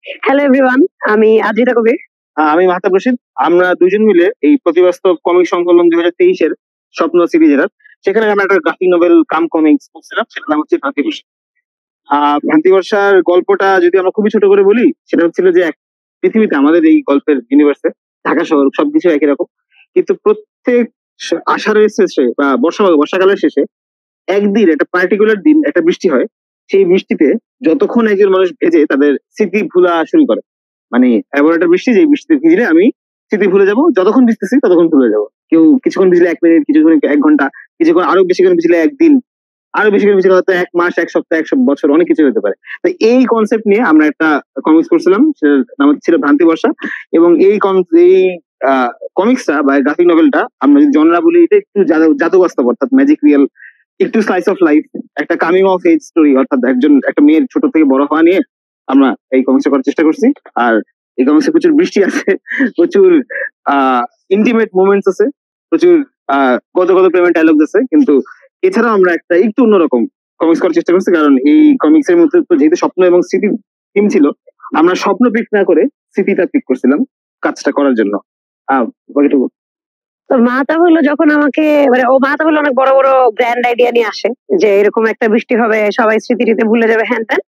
Hello everyone, আমি আদ্রিতা কবির। আমি মাহতাব রশিদ। আমরা দুজন মিলে এই প্রতিবাস্তব কমিক সংকলন 2023-এর স্বপ্ন সিরিজের সেখানে আমরা একটা গ্রাফিক নোবেল কাম কমিক্স করছিলাম, সেটার নাম হচ্ছে ভ্রান্তিবর্ষা। ভ্রান্তিবর্ষার গল্পটা যদি আমরা খুবই ছোট করে বলি, সেটা হচ্ছিল যে এক পৃথিবীতে আমাদের এই গল্পের ইউনিভার্সে ঢাকা শহর সবকিছু একই রকম, কিন্তু প্রত্যেক আষাঢ়ের শেষে বা বর্ষাকালের শেষে একদিন একটা পার্টিকুলার দিন একটা বৃষ্টি হয়। সেই বৃষ্টিতে যতক্ষণ একজন মানুষ ভেজে তাদের স্মৃতি ভুলা শুরু করে। মানে এমন একটা বৃষ্টি, যে বৃষ্টিতে ভিজলে আমি স্মৃতি ভুলে যাবো, যতক্ষণ ভিজতেছি ততক্ষণ ভুলে যাবো। কেউ কিছুক্ষণ ভিজলে 1 মিনিট, কিছুক্ষণ 1 ঘন্টা, কিছুক্ষণ আরো বেশিক্ষণ ভিজলে একদিন, আরো বেশিক্ষণ ভিজলে হয়তো 1 মাস, 1 সপ্তাহ, 1 বছর, অনেক কিছু হতে পারে। তো এই কনসেপ্ট নিয়ে আমরা একটা কমিক্স করছিলাম, সেটার নাম ছিল ভ্রান্তিবর্ষা। এবং এই কমিক্সটা বা গ্রাফিক নোভেলটা আমরা যদি জনরা বলি, এটা একটু জাদু বাস্তব, অর্থাৎ ম্যাজিক রিয়েল, একটু স্লাইস অফ লাইফ, একটা কামিং অফ এজ স্টোরি, অর্থাৎ একটা মেয়ের ছোট থেকে বড় হওয়া নিয়ে আমরা এই কমিক্সটা করার চেষ্টা করছি। আর এই কমিক্সে প্রচুর বৃষ্টি আছে, প্রচুর ইন্টিমেট মোমেন্টস আছে, প্রচুর কত প্রেমের ডায়লগ আছে, কিন্তু এছাড়াও আমরা একটা একটু অন্যরকম কমিক্স করার চেষ্টা করছি। কারণ এই কমিক্স এর মধ্যে তো যেহেতু স্বপ্ন এবং স্মৃতি থিম ছিল, আমরা স্বপ্ন পিক না করে স্মৃতিটা পিক করছিলাম কাজটা করার জন্য। বাকিটুকু তো মাহতাব হলো যখন আমাকে মাহতাব হলো অনেক বড় বড় গ্র্যান্ড আইডিয়া নিয়ে আসে যে এরকম একটা বৃষ্টি হবে, সবাই স্মৃতিতে ভুলে যাবে, হ্যান ত্যান।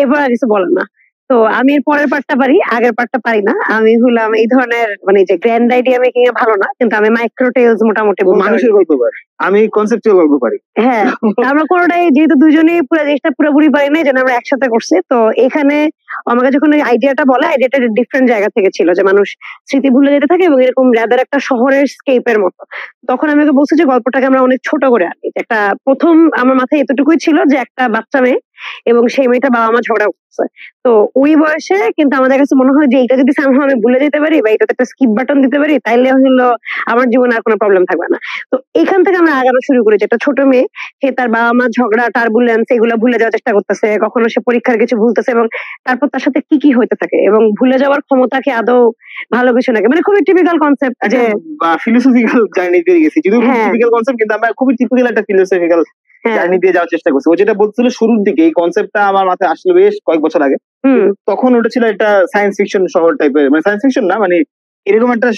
এবার আর কিছু বলেন না। তো আমি এর পরের পার্টটা পারি, আগের পার্টটা পারি না। আমি হলাম এই ধরনের যে গ্র্যান্ড আইডিয়া মেকিং এ ভালো না, কিন্তু আমি মাইক্রো টেলস মোটামুটি মানুষের গল্প পারি, আমি কনসেপচুয়াল গল্প পারি। হ্যাঁ, আমরা কোনোটাই যেহেতু দুজনেই পুরো জিনিসটা পুরোপুরি পারি না, যেন আমরা একসাথে করছি। তো এখানে আমাকে যখন আইডিয়াটা বলে, আইডিয়াটা ডিফারেন্ট জায়গা থেকে ছিল, যে মানুষ স্মৃতি ভুলে যেতে থাকে এবং এরকম রাদার একটা শহরের স্কেপের মতো। তখন আমি ওকে বলছি যে গল্পটাকে আমরা অনেক ছোট করে আনি। একটা প্রথম আমার মাথায় এতটুকুই ছিল যে একটা বাচ্চা মেয়ে এবং সেই মেয়েটা বাবা মা ঝগড়া করছে। তো ওই বয়সে কিন্তু আমাদের কাছে মনে হয় যে এটা যদি সামহাও আমি ভুলে যেতে পারি বা এটাতে একটা স্কিপ বাটন দিতে পারি, তাইলে হলো আমার জীবনে আর কোনো প্রবলেম থাকবে না। তো এখান থেকে আমরা আগানো শুরু করেছি। একটা ছোট মেয়ে, সে তার বাবা মা ঝগড়া, টার্বুলেন্স, এগুলো ভুলে যাওয়ার চেষ্টা করতেছে, কখনো সে পরীক্ষার কিছু ভুলতেছে, এবং তারপর তার সাথে কি কি হইতে থাকে, এবং ভুলে যাওয়ার ক্ষমতা কি আদৌ ভালো কিছু নাকি, মানে খুবই টিপিক্যাল কনসেপ্ট, যে ফিলোসফিক্যাল জার্নি দিয়ে গেছি। যদিও টিপিক্যাল কনসেপ্ট, কিন্তু আমরা খুবই টিপিক্যাল একটা ফিলোসফিক্যাল জার্নি দিয়ে যাওয়ার চেষ্টা করছি। ও যেটা বলছিল শুরুর দিকে, এই কনসেপ্টটা আমার মাথায় আসলে বেশ কয়েক বছর আগে। তখন ওটা ছিল একটা সায়েন্স ফিকশন শহর টাইপের, মানে সায়েন্স ফিকশন না, মানে এরকম একটা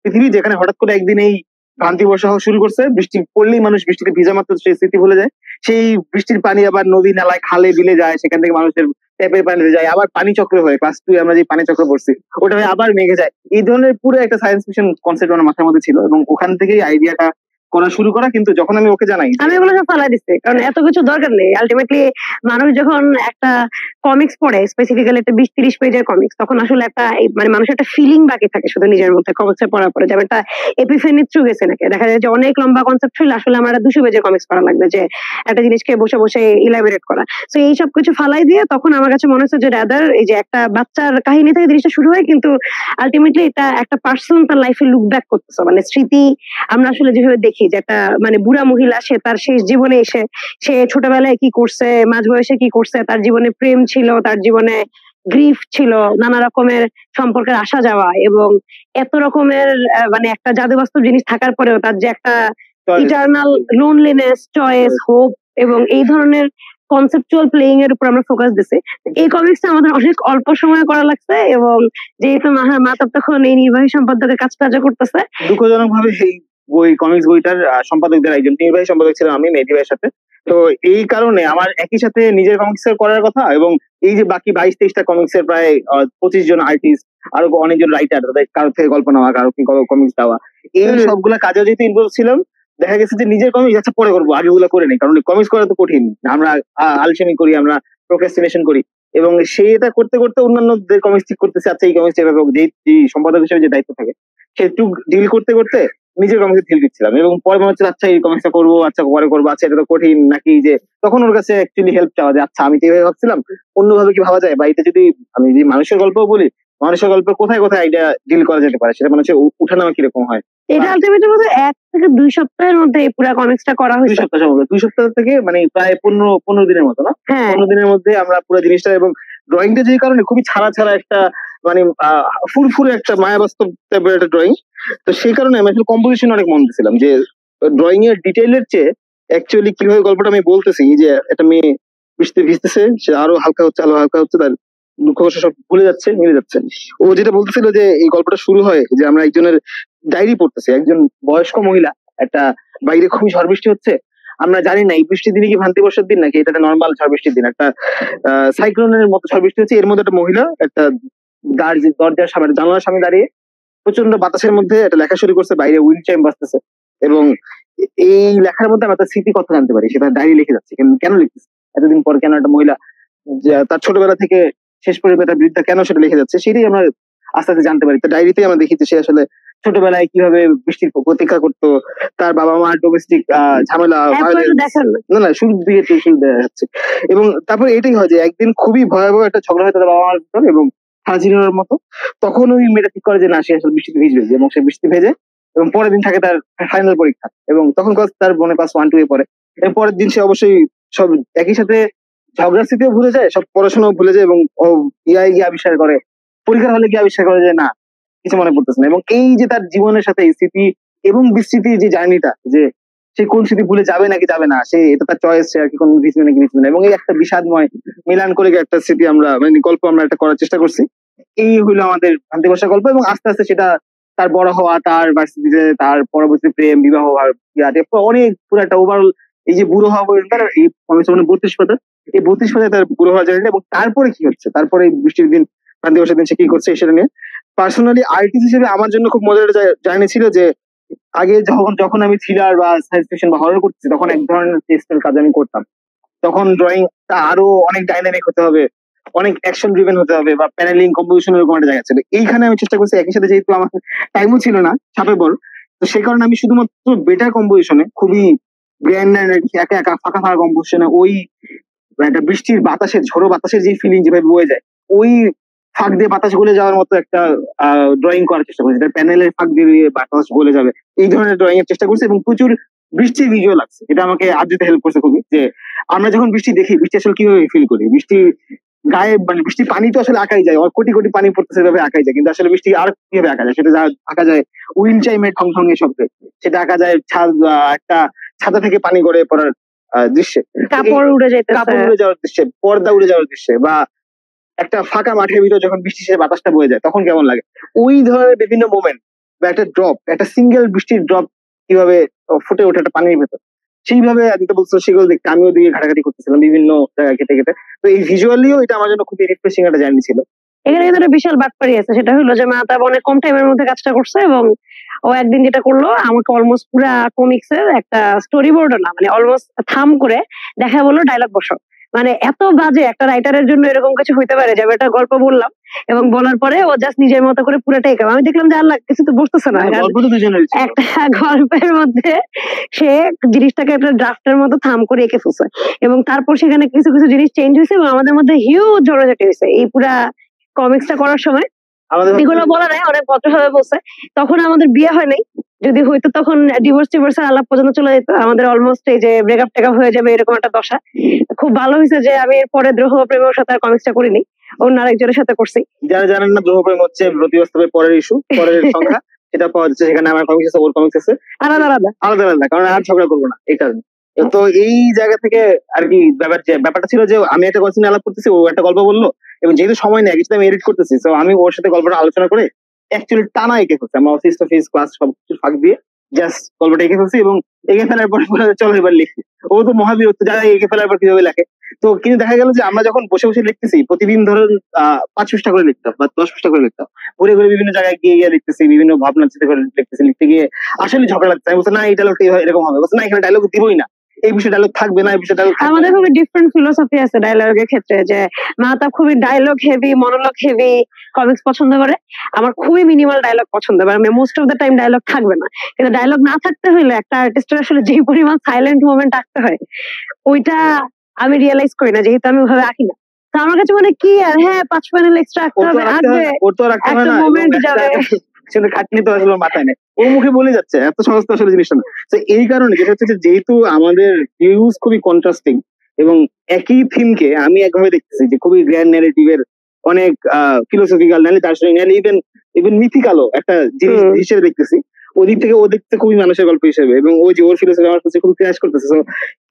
পৃথিবী যেখানে হঠাৎ করে একদিন এই ভ্রান্তি বর্ষা হওয়া শুরু করছে। বৃষ্টি পড়লেই মানুষ বৃষ্টিতে ভিজা মাত্র সেই স্মৃতি ভুলে যায়। সেই বৃষ্টির পানি আবার নদী নালায়, খালে, বিলে যায়, সেখান থেকে মানুষের ট্যাপের পানিতে যায়, আবার পানি চক্র হয়ে, ক্লাস 2 আমরা যে পানি চক্র পড়ছি ওটা হয়ে আবার মেঘে যায়। এই ধরনের পুরো একটা সায়েন্স ফিকশন কনসেপ্ট আমার মাথার মধ্যে ছিল, এবং ওখান থেকেই আইডিয়াটা করা শুরু করা। কিন্তু যখন আমি ওকে জানাই, আমি এগুলো সব ফালাই দিচ্ছি, কারণ এত কিছু দরকার নেই। আলটিমেটলি মানুষ যখন একটা কমিক্স পড়ে, স্পেসিফিক্যালি একটা 20-30 পেজের কমিক্স, তখন আসলে একটা মানে মানুষের একটা ফিলিং বাকি থাকে শুধু নিজের মধ্যে কমিক্সে পড়ার পরে, যেমন একটা এপিফেনি থ্রু গেছে নাকি। দেখা যায় যে অনেক লম্বা কনসেপ্ট ছিল, আসলে আমার 200 পেজের কমিক্স পড়া লাগবে যে একটা জিনিসকে বসে বসে ইলাবোরেট করা। তো এই সব কিছু ফালাই দিয়ে তখন আমার কাছে মনে হচ্ছে যে রাদার এই যে একটা বাচ্চার কাহিনী থেকে জিনিসটা শুরু হয়, কিন্তু আলটিমেটলি এটা একটা পার্সন তার লাইফে লুক ব্যাক করতেছে। মানে স্মৃতি আমরা আসলে যেভাবে দেখি যে একটা মানে বুড়া মহিলা, সে তার শেষ জীবনে এসে সে ছোটবেলায় কি করছে, মাঝ বয়সে কি করছে, তার জীবনে প্রেম ছিল, তার জীবনে গ্রিফ ছিল, নানা রকমের সম্পর্কের আসা যাওয়া, এবং এত রকমের মানে একটা জাদুবাস্তব জিনিস থাকার পরেও তার যে একটা ইটারনাল লোনলিনেস, চয়েস, হোপ, এবং এই ধরনের কনসেপচুয়াল প্লেইং এর উপর আমরা ফোকাস দিছি। এই কমিক্সটা আমাদের অনেক অল্প সময় করা লাগছে, এবং যেহেতু মাহতাব তখন এই নির্বাহী সম্পাদকের কাজটা করতেছে, দুঃখজনক ভাবে এই কমিক্স বইটার সম্পাদকদের একজন নির্বাহী সম্পাদক ছিলাম আমি, মেহেদী ভাইয়ের সাথে। তো এই কারণে আমার একই সাথে নিজের কমিক্স করার কথা, এবং এই যে বাকি 22-23টা কমিক্সের প্রায় 25 জন আর্টিস্ট, আরো অনেকজন রাইটার, কারো থেকে গল্প নেওয়া, কারো কমিক্স দেওয়া, এই সবগুলা কাজেও যেহেতু ইনভলভ ছিলাম, দেখা গেছে যে নিজের কমিক্স আচ্ছা পরে করবো, আগে গুলা করে নেই, কারণ কমিক্স করা তো কঠিন। আমরা আলসেমি করি, আমরা প্রোক্রাস্টিনেশন করি, এবং সেটা করতে করতে অন্যান্যদের কমিক্স ঠিক করতেছে, আচ্ছা এই কমিক্স এভাবে, যে সম্পাদক হিসেবে যে দায়িত্ব থাকে সেটু ডিল করতে করতে নিজের কমিক্সে ঢিল দিচ্ছিলাম। এবং পরে মনে হচ্ছে আচ্ছা এই কমিক্সটা করবো, আচ্ছা পরে করবো, আচ্ছা এটা তো কঠিন নাকি, যে তখন ওর কাছে অ্যাকচুয়ালি হেল্প চাওয়া, যে আচ্ছা আমি তো এইভাবে ভাবছিলাম, অন্যভাবে কি ভাবা যায়, বা এটা যদি আমি যদি মানুষের গল্প বলি, মানুষের গল্পের কোথায় কোথায় আইডিয়া ডিল করা যেতে পারে, সেটা মানুষের উঠানামা কিরকম হয়। এটা আলটিমেটলি বোধহয় 1 থেকে 2 সপ্তাহের মধ্যে এই পুরো কমিক্সটা করা হয়েছে। 2 সপ্তাহ থেকে মানে প্রায় 15 দিনের মতো না, 15 দিনের মধ্যে আমরা পুরো জিনিসটা, এবং ড্রয়িংটা যে কারণে খুবই ছাড়া ছাড়া একটা মানে ফুরফুরে একটা মায়াবাস্তব টাইপের একটা ড্রয়িং। তো সেই কারণে আমি আসলে কম্পোজিশন অনেক মন দিয়েছিলাম, যে ড্রয়িং এর ডিটেইলের চেয়ে অ্যাকচুয়ালি কিভাবে গল্পটা আমি বলতেছি, যে একটা মেয়ে বৃষ্টিতে ভিজতেছে, সে আরো হালকা হচ্ছে, তার দুঃখ কষ্ট সব ভুলে যাচ্ছে, মিলে যাচ্ছে। ও যেটা বলতেছিল যে এই গল্পটা শুরু হয় যে আমরা একজনের ডায়েরি পড়তেছি, একজন বয়স্ক মহিলা, একটা বাইরে খুবই ঝড় বৃষ্টি হচ্ছে, আমরা জানি না এই বৃষ্টির দিনে কি ভ্রান্তি বর্ষার দিন নাকি এটা একটা নর্মাল ঝড় বৃষ্টির দিন, একটা সাইক্লোনের মতো ঝড় বৃষ্টি হচ্ছে। এর মধ্যে একটা মহিলা একটা দরজার সামনে, জানালার সামনে দাঁড়িয়ে প্রচন্ড বাতাসের মধ্যে একটা লেখা শুরু করছে, বাইরে উইন্ড চাইম বাজতেছে, এবং এই লেখার মধ্যে আমরা তার স্মৃতি কথা জানতে পারি। সেটা ডায়েরি লিখে যাচ্ছে, কেন লিখতেছে এতদিন পর, কেন একটা মহিলা তার ছোটবেলা থেকে শেষ পর্যন্ত তার বৃদ্ধা কেন সেটা লিখে যাচ্ছে, সেটাই আমরা আস্তে আস্তে জানতে পারি। তো ডায়েরিতে আমরা দেখি যে সে আসলে ছোটবেলায় কিভাবে বৃষ্টির প্রতীক্ষা করতো, তার বাবা মার ডোমেস্টিক ঝামেলা, না না শুরু দিয়ে শুরু দেওয়া যাচ্ছে। এবং তারপরে এটাই হয় যে একদিন খুবই ভয়াবহ একটা ঝগড়া হয় তার বাবা মার ভিতর এবং হাজিরার মতো, তখন ওই মেয়েটা ঠিক করে যে না সে আসলে বৃষ্টিতে ভিজবে, এবং সে বৃষ্টি ভেজে এবং পরের দিন থাকে তার ফাইনাল পরীক্ষা, এবং তখন তার বোনে ক্লাস 1-2 পড়ে। এবং পরের দিন সে অবশ্যই সব একই সাথে ঝগড়ার স্মৃতিও ভুলে যায়, সব পড়াশোনাও ভুলে যায়, এবং ও ইয়ায় গিয়ে আবিষ্কার করে, পরীক্ষার হলে গিয়ে আবিষ্কার করে যে না কিছু মনে পড়তেছে না। এবং এই যে তার জীবনের সাথে স্মৃতি এবং বিস্মৃতির যে জার্নিটা, যে সে কোন স্মৃতি ভুলে যাবে নাকি যাবে না, সে এটা তার চয়েস, সে আর কি কোন ভিজবে নাকি ভিজবে না, এবং এই একটা বিষাদময় মিলান করে একটা স্মৃতি আমরা মানে গল্প আমরা একটা করার চেষ্টা করছি। এই হইলো আমাদের ভ্রান্তি বর্ষা গল্প। এবং আস্তে আস্তে সেটা তার বড় হওয়া, তার ভার্সিটিতে তার পরবর্তী প্রেম বিবাহ অনেক পুরো একটা ওভারঅল এই যে বুড়ো হওয়া পর্যন্ত এই 32 পাতা, এই 32 পাতায় তার বুড়ো হওয়া জার্নি, এবং তারপরে কি হচ্ছে, তারপরে বৃষ্টির দিন ভ্রান্তি বর্ষার দিন সে কি করছে সেটা নিয়ে। পার্সোনালি আর্টিস্ট হিসেবে আমার জন্য খুব মজার জার্নি ছিল যে আগে যখন আমি থ্রিলার বা সায়েন্স ফিকশন বা হরর করতেছি তখন এক ধরনের টেস্টের কাজ আমি করতাম, তখন ড্রয়িংটা আরো অনেক ডাইনামিক হতে হবে, অনেক অ্যাকশন ড্রিভেন হতে হবে, বা প্যানেলিং কম্পোজিশন এরকম একটা জায়গা ছিল। এইখানে আমি চেষ্টা করছি একই সাথে, যেহেতু আমার টাইমও ছিল না ছাপে বড়, তো সেই কারণে আমি শুধুমাত্র বেটার কম্পোজিশনে, খুবই গ্র্যান্ড একা একা ফাঁকা ফাঁকা কম্পোজিশনে ওই একটা বৃষ্টির বাতাসের ঝোড়ো বাতাসের যে ফিলিং যেভাবে বয়ে যায়, ওই ফাঁক দিয়ে বাতাস গলে যাওয়ার মতো একটা ড্রয়িং করার চেষ্টা করছি, যেটা প্যানেলের ফাঁক দিয়ে বাতাস গলে যাবে এই ধরনের ড্রয়িং এর চেষ্টা করছি। এবং প্রচুর বৃষ্টির ভিজুয়াল লাগছে, এটা আমাকে আর্ট হেল্প করছে খুবই, যে আমরা যখন বৃষ্টি দেখি বৃষ্টি আসলে কিভাবে ফিল করি, বৃষ্টি গায়ে মানে বৃষ্টি পানি তো আসলে আঁকাই যায়, কোটি কোটি পানি পড়তেছে এভাবে আঁকাই যায়, কিন্তু আসলে বৃষ্টি আর কিভাবে আঁকা যায়, সেটা আঁকা যায় উইন্ড চাইমের ঠং ঠং এর শব্দে, সেটা আঁকা যায় একটা ছাতা থেকে পানি গড়ে পড়ার দৃশ্যে, কাপড় উড়ে যাওয়ার দৃশ্যে, পর্দা উড়ে যাওয়ার দৃশ্যে, বা একটা ফাঁকা মাঠের ভিতরে যখন বৃষ্টি শেষে বাতাসটা বয়ে যায় তখন কেমন লাগে, ওই ধরনের বিভিন্ন মোমেন্ট, বা একটা ড্রপ, একটা সিঙ্গেল বৃষ্টির ড্রপ কিভাবে ফুটে ওঠে একটা পানির ভেতর, সেইভাবে আদিত্য বলছো সেগুলো দেখতে আমিও দিকে ঘাটাঘাটি করতেছিলাম বিভিন্ন জায়গায় কেটে কেটে। তো এই ভিজুয়ালিও এটা আমার জন্য খুবই রিফ্রেশিং একটা জার্নি ছিল। এখানে কিন্তু একটা বিশাল বাটপারি আছে, সেটা হলো যে মাহতাব অনেক কম টাইমের মধ্যে কাজটা করছে, এবং ও একদিন যেটা করলো আমাকে অলমোস্ট পুরা কমিক্স এর একটা স্টোরি বোর্ড না মানে অলমোস্ট থাম করে দেখা বললো ডায়লগ বসো। মানে এত বাজে একটা রাইটারের জন্য এরকম কিছু হইতে পারে যে আমি একটা গল্প বললাম এবং বলার পরে ও জাস্ট নিজের মতো করে পুরোটাই কাম, আমি দেখলাম যে আল্লাহ কিছু তো বসতেছে না, একটা গল্পের মধ্যে সে জিনিসটাকে একটা ড্রাফটের মতো থাম করে এঁকে ফেলছে, এবং তারপর সেখানে কিছু কিছু জিনিস চেঞ্জ হয়েছে এবং আমাদের মধ্যে হিউজ ঝড়ঝাটি হয়েছে এই পুরা কমিক্সটা করার সময়। এগুলো বলা নাই, অনেক ভদ্রভাবে বলছে। তখন আমাদের বিয়ে হয় নাই, যদি হয়তো তখন ডিভোর্স আলাপ পর্যন্ত চলে যেত, আমাদের অলমোস্ট এই যে ব্রেকআপ টেকআপ হয়ে যাবে এরকম একটা দশা। খুব ভালো হয়েছে যে আমি এর পরে দ্রোহ প্রেমের সাথে আর কমিক্সটা করিনি, অন্য আরেকজনের সাথে করছি। যারা জানেন না দ্রোহ প্রেম হচ্ছে প্রতিবাস্তবের পরের ইস্যু, পরের সংখ্যা, সেটা পাওয়া যাচ্ছে সেখানে আমার কমিক্স আছে, ওর কমিক্স আছে আলাদা আলাদা, কারণ আর ঝগড়া করবো না এই কারণে। তো এই জায়গা থেকে আর কি ব্যাপারটা ছিল যে আমি একটা গল্প নিয়ে আলাপ করতেছি, ও একটা গল্প বললো, এবং যেহেতু সময় নেই কিছু আমি এডিট করতেছি, তো আমি ওর সাথে গল্পটা আলোচনা করে অ্যাকচুয়ালি টানা এঁকে ফেলছি, আমার অফিস টফিস ক্লাস সবকিছু ফাঁক দিয়ে জাস্ট গল্পটা এঁকে ফেলছি, এবং এঁকে ফেলার পর চলো এবার লিখি। ও তো মহাবীরত্ব, যারা এঁকে ফেলার পর কিভাবে লেখে। তো কিন্তু দেখা গেল যে আমরা যখন বসে বসে লিখতেছি প্রতিদিন ধরুন 5 পৃষ্ঠা করে লিখতাম বা 10 পৃষ্ঠা করে লিখতাম, ঘুরে ঘুরে বিভিন্ন জায়গায় গিয়ে গিয়ে লিখতেছি, বিভিন্ন ভাবনা চিন্তা করে লিখতেছি, লিখতে গিয়ে আসলে ঝগড়া লাগছে। আমি বলছি না এই ডায়লগটা এরকম হবে, বলছে না এখানে ডায়লগ দিবই না, এই বিষয়ে ডায়লগ থাকবে না, এই বিষয়ে ডায়লগ। আমাদের খুবই ডিফারেন্ট ফিলোসফি আছে ডায়লগের ক্ষেত্রে, যে মাহতাব খুবই dialogue heavy monologue heavy comics পছন্দ করে, আমার খুবই মিনিমাল ডায়লগ পছন্দ করে, মানে most of the time dialogue থাকবে না, কিন্তু ডায়লগ না থাকতে হলে একটা আর্টিস্টের আসলে যে পরিমাণ সাইলেন্ট মোমেন্ট আঁকতে হয় ওইটা আমি রিয়েলাইজ করি না, যেহেতু আমি ওইভাবে আঁকি না। তো আমার কাছে মানে কি আর হ্যাঁ 5 প্যানেল এক্সট্রা আঁকতে হবে, আঁকবে একটা মোমেন্ট যাবে, সেটা খাটনি তো আসলে মাথায় নেই, ও মুখে বলে যাচ্ছে, এত সহজ তো আসলে জিনিসটা না। তো এই কারণে যেটা হচ্ছে যেহেতু আমাদের ভিউজ খুবই কন্ট্রাস্টিং, এবং একই থিমকে আমি একভাবে দেখতেছি যে খুবই গ্র্যান্ড ন্যারেটিভের অনেক ফিলোসফিক্যাল নাহলে দার্শনিক ইভেন মিথিক্যালও একটা জিনিস হিসেবে দেখতেছি, ওদিক থেকে ও দেখতে খুবই মানুষের গল্প হিসেবে, এবং ও যে ওর ফিলোসফি আমার কাছে খুবই ক্র্যাশ করতেছে।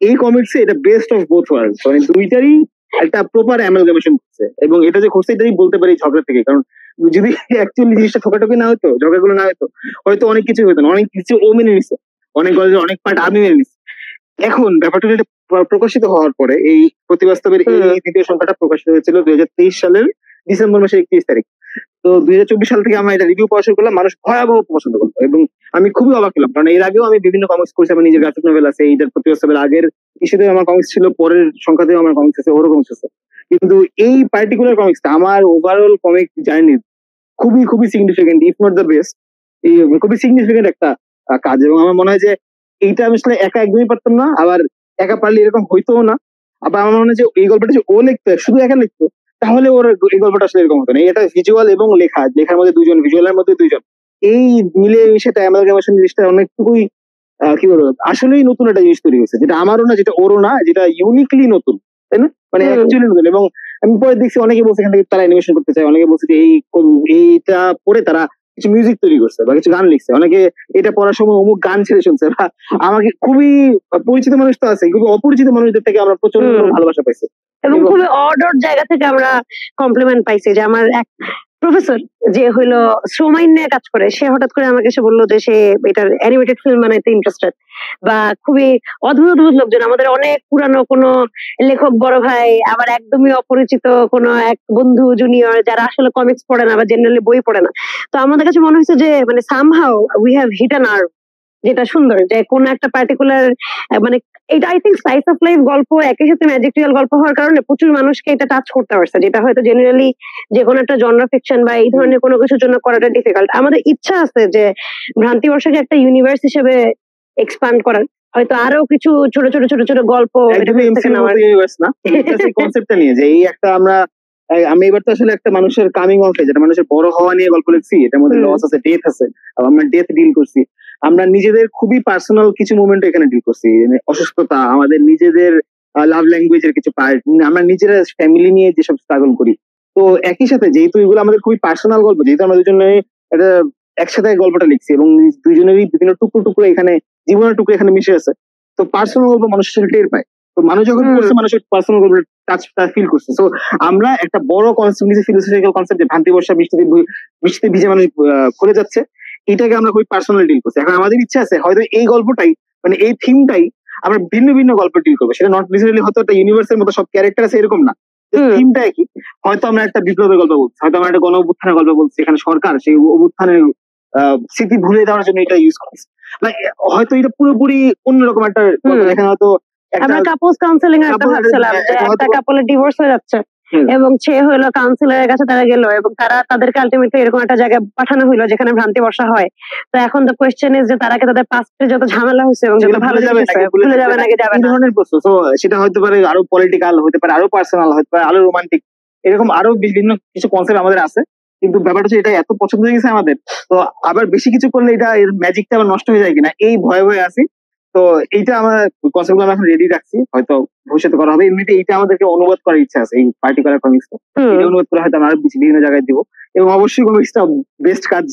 এই কমিক্সে এটা বেস্ট অফ বোথ ওয়ার্ল্ডস, মানে দুইটারই একটা প্রপার অ্যামালগামেশন করছে, এবং এটা যে ঘটছে এটাই বলতে পারি ঝগড়া থেকে। কারণ যদি অ্যাকচুয়ালি জিনিসটা ঠোকাঠুকি না হতো, ঝগড়াগুলো না হতো, হয়তো অনেক কিছু হতো না। অনেক কিছু ও মেনে নিছে, অনেক কলেজের অনেক পার্ট আমি মেনে নিছি। এখন ব্যাপারটা যেটা প্রকাশিত হওয়ার পরে, এই প্রতিবাস্তবের এই দ্বিতীয় সংখ্যাটা প্রকাশিত হয়েছিল 2023 সালের ডিসেম্বর মাসের 31 তারিখ। তো 2024 সাল থেকে আমরা এটা রিভিউ পড়া শুরু করলাম, মানুষ ভয়াবহ পছন্দ করলো, এবং আমি খুবই অবাক হলাম। কারণ এর আগেও আমি বিভিন্ন কমিক্স করছি, আমার নিজের গ্রাফিক নভেল আছে, এইটার প্রতিবাস্তবের আগের ইস্যুতে আমার কমিক্স ছিল, পরের সংখ্যাতেও আমার কমিক্স আছে, ওরও কমিক্স আছে। কিন্তু এই পার্টিকুলার কমিক্সটা আমার ওভারঅল কমিক জার্নির খুবই খুবই significant, if not the best. এই খুবই সিগনিফিকেন্ট একটা কাজ, এবং আমার মনে হয় যে এইটা আমি আসলে একা একদমই পারতাম না, আবার একা পারলে এরকম হইতোও না। আবার আমার মনে হয় যে এই গল্পটা যে ও লিখতো, শুধু একা লিখতো, তাহলে ওর এই গল্পটা আসলে এরকম হতো না। এটা ভিজুয়াল এবং লেখার মধ্যে দুইজন, ভিজুয়ালের মধ্যে দুইজন, এই মিলে সেটা অ্যামালগামেশন জিনিসটা অনেকটুকুই কি বলবো, আসলেই নতুন একটা জিনিস তৈরি হয়েছে, যেটা আমারও না, যেটা ওরও না, যেটা ইউনিকলি নতুন, তাই না? মানে অ্যাকচুয়ালি নতুন। এবং আমি পরে দেখছি অনেকে বলছে এখান থেকে তারা অ্যানিমেশন করতে চায়, অনেকে বলছে যে এইটা পরে তারা কিছু মিউজিক তৈরি করছে বা কিছু গান লিখছে, অনেকে এটা পড়ার সময় অমুক গান ছেড়ে শুনছে। বা আমাকে খুবই পরিচিত মানুষ তো আছে, খুবই অপরিচিত মানুষদের থেকে আমরা প্রচন্ড ভালোবাসা পাইছি, এবং খুবই অর্ডার জায়গা থেকে আমরা কমপ্লিমেন্ট পাইছি। যে আমার এক প্রফেসর যে হইলো শ্রমাইন নিয়ে কাজ করে, সে হঠাৎ করে আমাকে এসে বললো যে সে এটার অ্যানিমেটেড ফিল্ম বানাইতে ইন্টারেস্টেড। বা খুবই অদ্ভুত অদ্ভুত লোকজন, আমাদের অনেক পুরানো কোনো লেখক বড় ভাই, আবার একদমই অপরিচিত কোনো এক বন্ধু জুনিয়র যারা আসলে কমিক্স পড়ে না বা জেনারেলি বই পড়ে না। তো আমাদের কাছে মনে হয়েছে যে মানে somehow we have hit an nerve, যেটা সুন্দর যে কোন একটা পার্টিকুলার মানে এটা I think slice of life গল্প, একই সাথে ম্যাজিক্রিয়াল গল্প হওয়ার কারণে প্রচুর মানুষকে এটা টাচ করতে পারছে, যেটা হয়তো জেনারেলি যে কোনো একটা জনরা ফিকশন বা এই ধরনের কোনো কিছুর জন্য করাটা ডিফিকাল্ট। আমাদের ইচ্ছা আছে যে ভ্রান্তিবর্ষকে একটা ইউনিভার্স হিসেবে এক্সপান্ড করার, হয়তো আরো কিছু ছোট ছোট ছোট ছোট গল্প কনসেপ্টটা নিয়ে, যে এই একটা আমি এবার তো আসলে একটা মানুষের কামিং অফ এজ, মানুষের বড় হওয়া নিয়ে গল্প লিখছি, এটার মধ্যে লস আছে, ডেথ আছে, আমরা ডেথ ডিল করছি, আমরা নিজেদের খুবই পার্সোনাল কিছু মোমেন্ট এখানে ডিল করছি, অসুস্থতা, আমাদের নিজেদের লাভ ল্যাঙ্গুয়েজের কিছু পার্ট, আমরা নিজেরা ফ্যামিলি নিয়ে যেসব স্ট্রাগল করি। তো একই সাথে যেহেতু এগুলো আমাদের খুবই পার্সোনাল গল্প, যেহেতু আমরা দুজনে এটা একসাথে গল্পটা লিখছি এবং দুইজনেরই বিভিন্ন টুকরো টুকরো এখানে, জীবনের টুকরো এখানে মিশে আছে, তো পার্সোনাল গল্প মানুষের সাথে টের পায়। তো মানুষ যখন করছে, মানুষের পার্সোনাল গল্প টাচটা ফিল করছে। তো আমরা একটা বড় কনসেপ্ট নিয়েছি, ফিলোসফিক্যাল কনসেপ্ট, যে ভ্রান্তি বর্ষা, বৃষ্টিতে ভিজে মানুষ করে যাচ্ছে, এটাকে আমরা খুবই পার্সোনাল ডিল করছি। এখন আমাদের ইচ্ছা আছে হয়তো এই গল্পটাই, মানে এই থিমটাই আমরা ভিন্ন ভিন্ন গল্প ডিল করবো, সেটা নট নেসেসারিলি হয়তো একটা ইউনিভার্সের মতো সব ক্যারেক্টার আছে এরকম না, থিমটা কি, হয়তো আমরা একটা বিপ্লবের গল্প বলছি, হয়তো আমরা একটা গণ অভ্যুত্থানের গল্প বলছি, এখানে সরকার সেই অভ্যুত্থানের স্মৃতি ভুলে দেওয়ার জন্য এটা ইউজ করছে, হয়তো এটা পুরোপুরি অন্যরকম একটা গল্প, এখানে হয়তো আমরা কাপলস কাউন্সেলিং এর একটা ভাবছিলাম যে একটা কাপলের ডিভোর্স হয়ে যাচ্ছে এবং সে হলো কাউন্সিলরের কাছে, তারা গেল এবং তাদেরকে আলটিমেটলি এরকম একটা জায়গায় পাঠানো হইলো যেখানে ভ্রান্তি বর্ষা হয়। তো এখন তো কোয়েশ্চেন ইজ যে তারা কি তাদের পাস্টে যত ঝামেলা হয়েছে এবং যত ভালো ভুলে যাবে নাকি যাবে না, ধরনের প্রশ্ন। তো সেটা হতে পারে আরো পলিটিক্যাল, হতে পারে আরো পার্সোনাল, হতে পারে আরো রোমান্টিক, এরকম আরো বিভিন্ন কিছু কনসেপ্ট আমাদের আছে। কিন্তু ব্যাপারটা হচ্ছে এটা এত পছন্দ হয়ে গেছে আমাদের, তো আবার বেশি কিছু করলে এটা এর ম্যাজিকটা আবার নষ্ট হয়ে যায় কিনা এই ভয়ে ভয়ে আছি। তো এইটা আমার কনসেপ্ট গুলো এখন রেডি রাখছি, হয়তো ভবিষ্যতে করা হবে। এমনিতে এইটা আমাদেরকে অনুবাদ করার ইচ্ছা আছে, এই পার্টিকুলার কমিক্সটা অনুবাদ করে হয়তো আমরা বিভিন্ন জায়গায় দিব। এবং অবশ্যই কমিক্সটা বেস্ট কাজ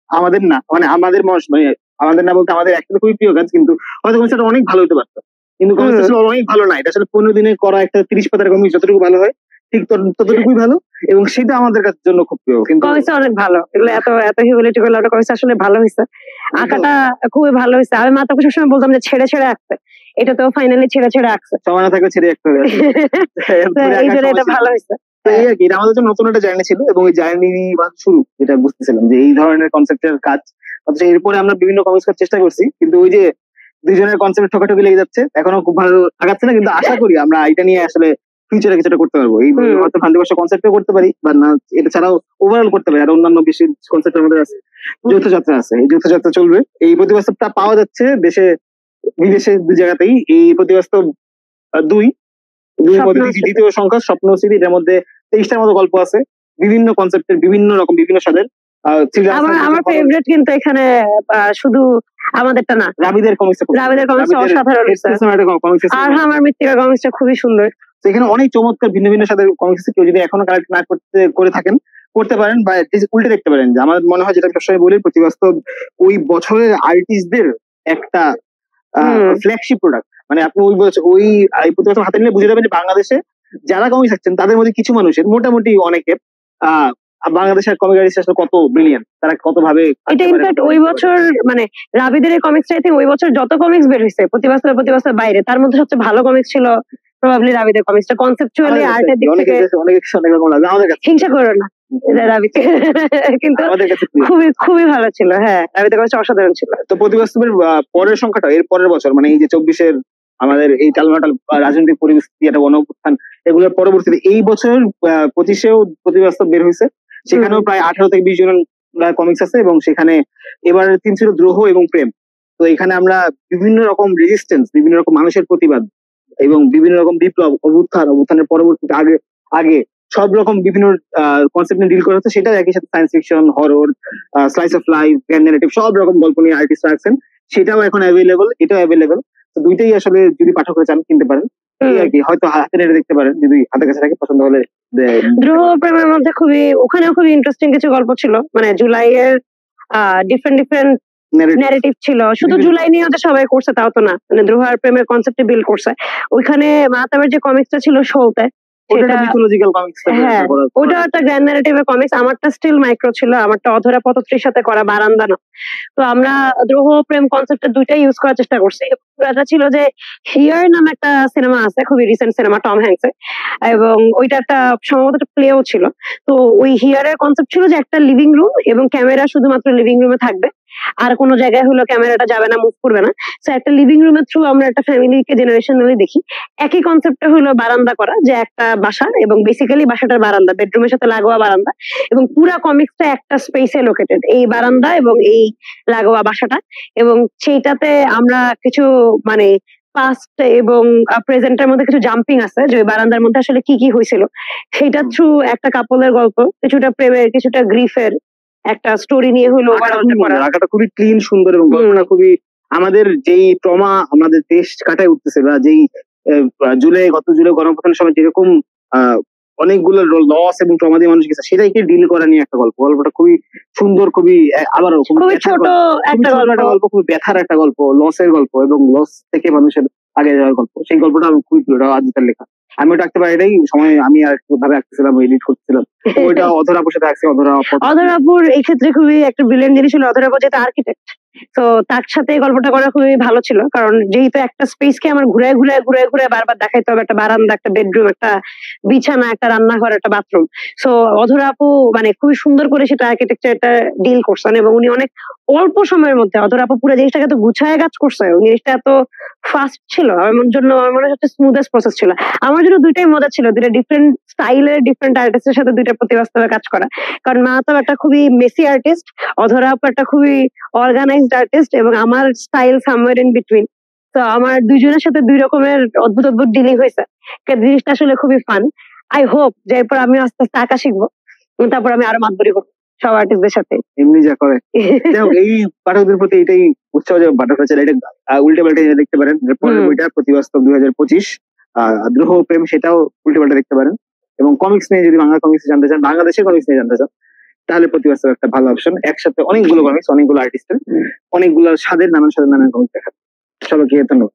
আমাদের না, মানে আমাদের মানে আমাদের না বলতে আমাদের একটা খুবই প্রিয় কাজ, কিন্তু হয়তো কমিক্সটা অনেক ভালো হতে পারতো, কিন্তু কমিক্সটা আসলে অনেক ভালো না। এটা আসলে 15 দিনে করা একটা 30 পাতার কমিক্স যতটুকু ভালো হয় ঠিক ততটুকুই ভালো, এবং সেটা আমাদের কাছে জন্য খুব প্রিয়। কিন্তু কমিক্সটা অনেক ভালো, এগুলো এত এত হিউমিলিটি করলে ওটা কমিক্স আসলে ভালো হয়েছে, আঁকাটা খুবই ভালো হয়েছে। আমি মাত্র সবসময় বলতাম যে ছেড়ে ছেড়ে আঁকতে, এটা তো ফাইনালি ছেড়ে ছেড়ে আঁকছে, সময় না থাকলে ছেড়ে আঁকতে হবে, এই জন্য এটা ভালো হয়েছে। এই আর কি, এটা আমাদের জন্য নতুন একটা জার্নি ছিল, এবং এই জার্নি শুরু, যেটা বুঝতেছিলাম যে এই ধরনের কনসেপ্টের কাজ। অথচ এরপরে আমরা বিভিন্ন কমিক্স করার চেষ্টা করছি, কিন্তু ওই যে দুইজনের কনসেপ্ট ঠোকাঠুকি লেগে যাচ্ছে, এখনো খুব ভালো আগাচ্ছে না। কিন্তু আশা করি আমরা এটা নিয়ে আসলে ফিউচারে কিছুটা করতে পারবো, এই হয়তো ভ্রান্তি বর্ষা কনসেপ্টে করতে পারি, বা না এটা ছাড়াও ওভারঅল করতে পারি। আর অন্যান্য বেশি কনসেপ্ট আমাদের আছে, যৌথযাত্রা আছে, এই যৌথযাত্রা চলবে। এই প্রতিবাস্তবটা পাওয়া যাচ্ছে দেশে বিদেশে দু জায়গাতেই। এই প্রতিবাস্তব দুই দ্বিতীয় সংখ্যা স্বপ্নশ্রী, এর মধ্যে 23টার মতো গল্প আছে, বিভিন্ন কনসেপ্টের, বিভিন্ন রকম, বিভিন্ন স্বাদের। আমার ফেভারিট কিন্তু এখানে শুধু আমাদেরটা না, রাবিদের কমিক্সটা অসাধারণ, আর আমার মৃত্তিকার কমিক্সটা খুবই সুন্দর। এখানে অনেক চমৎকার ভিন্ন ভিন্ন স্বাদের কমিক্স, কেউ যদি এখনো কালেক্ট না করে থাকেন করতে পারেন, বা উল্টে দেখতে পারেন। যে আমার মনে হয়, যেটা সবসময় বলি, প্রতিবাস্তব ওই বছরের আর্টিস্টদের একটা ফ্ল্যাগশিপ প্রোডাক্ট। মানে আপনি ওই প্রতিবাস্তব হাতে নিলে বুঝে যাবেন যে বাংলাদেশে যারা কমিক্স আঁকছেন তাদের মধ্যে কিছু মানুষের মোটামুটি অনেকের বাংলাদেশের কমিক আর্টিস্ট আসলে কত ব্রিলিয়ান্ট, তারা কত ভাবে এটা ইনফ্যাক্ট ওই বছর মানে রাবিদের এই কমিক্সটা আই থিঙ্ক ওই বছর যত কমিক্স বের হয়েছে প্রতি বছর বাইরে, তার মধ্যে সবচেয়ে ভালো কমিক্স ছিল প্রবাবলি রাবিদের কমিক্সটা। কনসেপচুয়ালি আর্টের দিক থেকে অনেক রকম লাগে আমাদের কাছে, হিংসা করো না রাবিতে, কিন্তু আমাদের কাছে খুবই খুবই ভালো ছিল। হ্যাঁ, রাবিদের কমিক্সটা অসাধারণ ছিল। তো প্রতিবাস্তবের পরের সংখ্যাটা এর পরের বছর মানে এই যে 24-এর আমাদের এই টালমাটাল রাজনৈতিক পরিস্থিতি, একটা গণঅভ্যুত্থান, এগুলোর পরবর্তীতে এই বছর 25-এও প্রতিবাস্তব বের হয়েছে। সেখানেও প্রায় 18 থেকে 20 জন কমিক্স আছে এবং সেখানে এবার 3 ছিল দ্রোহ এবং প্রেম। তো এখানে আমরা বিভিন্ন রকম রেজিস্ট্যান্স, বিভিন্ন রকম মানুষের প্রতিবাদ এবং বিভিন্ন রকম বিপ্লব, অভ্যুত্থানের পরবর্তীতে আগে সব রকম বিভিন্ন কনসেপ্ট নিয়ে ডিল করা হচ্ছে। সেটা একই সাথে science fiction, horror, slice of life, grand narrative, সব রকম গল্প নিয়ে আর্টিস্ট রাখছেন। সেটাও এখন অ্যাভেলেবল, এটাও অ্যাভেলেবল। তো দুইটাই আসলে যদি পাঠকরা চান কিনতে পারেন, এই আর কি। হয়তো হাতে নেড়ে দেখতে পারেন যদি হাতের কাছে থাকে, পছন্দ হলে। দ্রোহ প্রেমের মধ্যে ওখানেও খুবই ইন্টারেস্টিং কিছু গল্প ছিল, মানে জুলাইয়ের ডিফারেন্ট ন্যারেটিভ ছিল। শুধু জুলাই নিয়ে ওদের সবাই করছে তাও তো না, মানে দ্রোহ আর প্রেমের কনসেপ্টে বিল করছে। ওইখানে মাতাবের যে কমিক্সটা ছিল শোতে, ওটা একটা গ্র্যান্ড ন্যারেটিভের কমিক্স। আমারটা স্টিল মাইক্রো ছিল, আমারটা অধরা পতত্রীর সাথে করা, বারান্দা না। তো আমরা দ্রোহ প্রেম কনসেপ্টটা দুইটাই ইউজ করার চেষ্টা করছি। এটা ছিল যে হিয়ার নামে একটা সিনেমা আছে, খুবই রিসেন্ট সিনেমা, টম হ্যাঙ্কসের, এবং ওইটা একটা সম্ভবত একটা প্লেও ছিল। তো ওই হিয়ারের কনসেপ্ট ছিল যে একটা লিভিং রুম এবং ক্যামেরা শুধুমাত্র লিভিং রুমে থাকবে, আর কোনো জায়গায় হলো ক্যামেরাটা যাবে না, মুভ করবে না। সো একটা লিভিং রুমের থ্রু আমরা একটা ফ্যামিলিকে জেনারেশনালি দেখি। একই কনসেপ্টটা হলো বারান্দা করা, যে একটা বাসা এবং বেসিক্যালি বাসাটার বারান্দা, বেডরুমের সাথে লাগোয়া বারান্দা, এবং পুরা কমিক্সটা একটা স্পেসে লোকেটেড, এই বারান্দা এবং এই লাগোয়া বাসাটা। এবং সেইটাতে আমরা কিছু মানে পাস্ট এবং প্রেজেন্টের মধ্যে কিছু জাম্পিং আছে, যে ওই বারান্দার মধ্যে আসলে কি কি হয়েছিল সেইটা থ্রু একটা কাপলের গল্প, কিছুটা প্রেমের, কিছুটা গ্রিফের একটা স্টোরি নিয়ে হলো। আঁকাটা খুবই ক্লিন, সুন্দর, এবং গল্পটা খুবই আমাদের যেই ট্রমা আমাদের দেশ কাটায় উঠতেছে, বা যেই গত জুলাই গণঅভ্যুত্থানের সময় যেরকম অনেকগুলো লস এবং ট্রমা দিয়ে মানুষ গেছে, সেটাকে ডিল করা নিয়ে একটা গল্প। গল্পটা খুবই সুন্দর, খুবই আবারও খুবই ছোট একটা গল্প, খুবই ব্যথার একটা গল্প, লসের গল্প এবং লস থেকে মানুষের আগে যাওয়ার গল্প। সেই গল্পটা আমি খুবই প্রিয়, আজিতার লেখা। আমি ওটা আঁকতে পারি এটাই সময়, আমি আর একটু ভাবে আঁকতেছিলাম, এডিট করছিলাম। ওইটা অধরাপুর সাথে আঁকছি। অধরাপুর এই ক্ষেত্রে খুবই একটা ব্রিলিয়েন্ট জিনিস ছিল। অধরাপুর যেহেতু আর্কিটেক্ট, তো তার সাথে গল্পটা করা খুবই ভালো ছিল, কারণ যেহেতু একটা স্পেসকে আমার ঘুরে বারবার দেখাইতে হবে, একটা বারান্দা, একটা বেডরুম, একটা বিছানা, একটা রান্নাঘর, একটা বাথরুম। সো অধরাপু মানে খুবই সুন্দর করে সেটা আর্কিটেকচারটা ডিল করছেন, এবং উনি অনেক অল্প সময়ের মধ্যে, অধরাপু পুরো জিনিসটাকে তো গুছায় কাজ করছে। জিনিসটা এত ফাস্ট ছিল, আমার জন্য আমার মনে হচ্ছে স্মুথেস্ট প্রসেস ছিল। আমার জন্য দুইটাই মজা ছিল, দুইটা ডিফারেন্ট স্টাইলের, ডিফারেন্ট আর্টিস্টের সাথে দুইটা প্রতিবাস্তবে কাজ করা। কারণ মাহাতাব একটা খুবই মেসি আর্টিস্ট, অধরাপু একটা খুবই অর্গানাইজড আর্টিস্ট, এবং আমার স্টাইল সামওয়্যার ইন বিটুইন। তো আমার দুইজনের সাথে দুই রকমের অদ্ভুত ডিলিং হয়েছে। জিনিসটা আসলে খুবই ফান। আই হোপ যে এরপর আমি আস্তে আস্তে আঁকা শিখবো, তারপর আমি আরো মাতবরি করবো সব আর্টিস্টদের সাথে। এমনি যা করে এই পাঠকদের প্রতি এটাই উৎসাহ যে পাঠকরা চাইলে এটা উল্টে পাল্টে দেখতে পারেন। পরের বইটা প্রতিবাস্তব 2025 দ্রোহ প্রেম, সেটাও উল্টে পাল্টে দেখতে পারেন। এবং কমিক্স নিয়ে যদি বাংলা কমিক্স জানতে চান, বাংলাদেশের কমিক্স নিয়ে জানতে চান, তাহলে প্রতিবাস্তব একটা ভালো অপশন। একসাথে অনেকগুলো কমিক্স, অনেকগুলো আর্টিস্টের, অনেকগুলো স্বাদের, নানান কমিক্স দেখা। সবাইকে ধন্যবাদ।